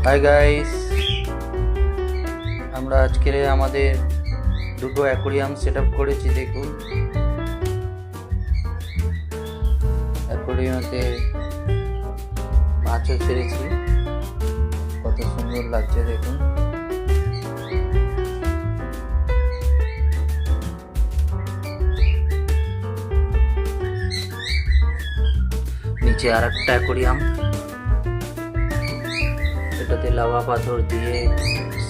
Hi guys, আমরা আজকে আমাদের দুটো অ্যাকোরিয়াম সেট আপ করেছি। দেখুন, অ্যাকোরিয়ামে মাছও ছেড়েছি, কত সুন্দর লাগছে দেখুন। নিচে আর একটা অ্যাকোরিয়াম, এটাতে লাভা পাথর দিয়ে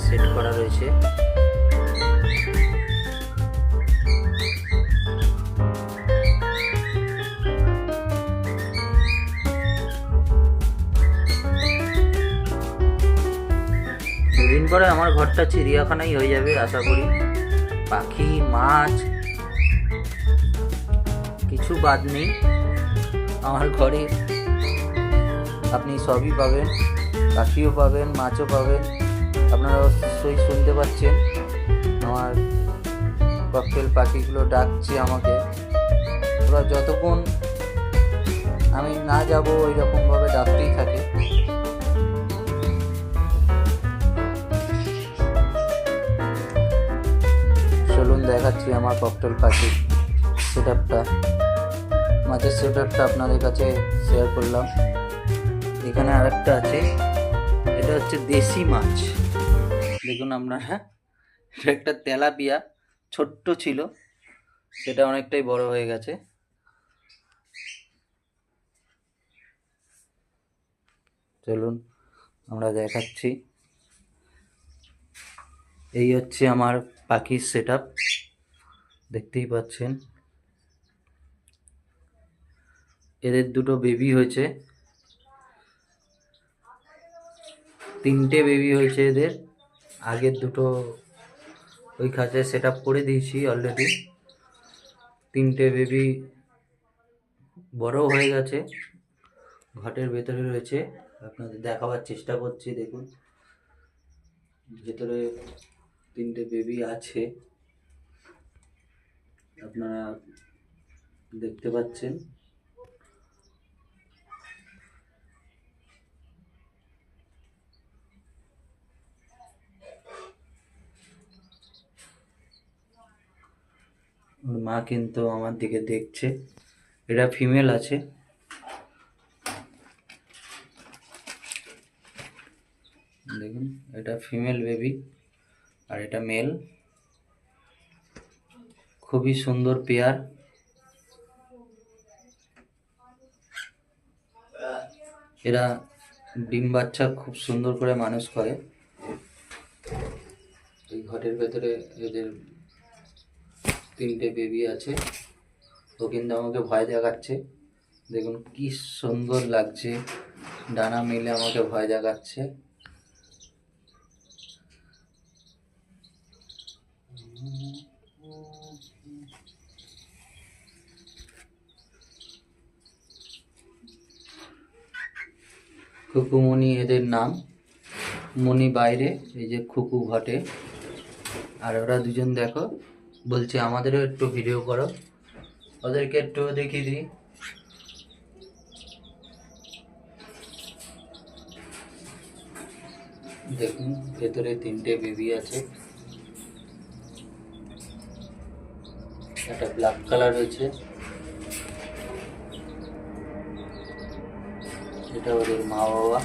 সেট করা রয়েছে। দুদিন পরে আমার ঘরটা চিড়িয়াখানাই হয়ে যাবে আশা করি। পাখি, মাছ কিছু বাদ নেই আমার ঘরে। আপনি সবই পাবেন, পাখিও পাবেন, মাছও পাবেন। আপনারা অবশ্যই শুনতে পাচ্ছেন আমার ককটেল পাখিগুলো ডাকছে আমাকে। ওরা যতক্ষণ আমি না যাব ওই রকমভাবে ডাকতেই থাকে। চলুন দেখাচ্ছি আমার ককটেল পাখি সেট আপটা, মাছের সেট আপটা আপনাদের কাছে শেয়ার করলাম। এখানে আরেকটা আছে, এটা হচ্ছে দেশি মাছ। দেখুন আপনারা, এটা একটা তেলাপিয়া, ছোট্ট ছিল, সেটা অনেকটাই বড় হয়ে গেছে। চলুন আমরা দেখাচ্ছি। এই হচ্ছে আমার পাখির সেট আপ, দেখতেই পাচ্ছেন। এদের দুটো বেবি হয়েছে, 3টে বেবি হয়েছে এদের। আগের দুটো ওই খাঁচায় সেট আপ করে দিয়েছি অলরেডি। 3টে বেবি বড় হয়ে গেছে, ঘটের ভেতরে রয়েছে। আপনাদের দেখাবার চেষ্টা করছি। দেখুন, ভেতরে 3টে বেবি আছে, আপনারা দেখতে পাচ্ছেন। ওর মা কিন্তু আমার দিকে দেখছে। এটা ফিমেল আছে, দেখুন এটা ফিমেল বেবি আর এটা মেল। খুবই সুন্দর পেয়ার। এরা ডিম বাচ্চা খুব সুন্দর করে মানুষ করে। এই ঘরের ভেতরে এদের 3টে বেবি আছে। ও কিন্তু আমাকে ভয় দেখাচ্ছে, দেখুন কি সুন্দর লাগছে, ডানা মেলে আমাকে ভয় দেখাচ্ছে। খুকুমণি এদের নাম, মণি বাইরে, এই যে খুকু ঘটে। আর ওরা দুজন দেখো বলছে আমাদেরও একটু ভিডিও করো, ওদেরকে একটু দেখিয়ে দিই। দেখুন ভেতরে 3টে বেবি আছে, একটা ব্ল্যাক কালার রয়েছে, এটা ওদের মা বাবা।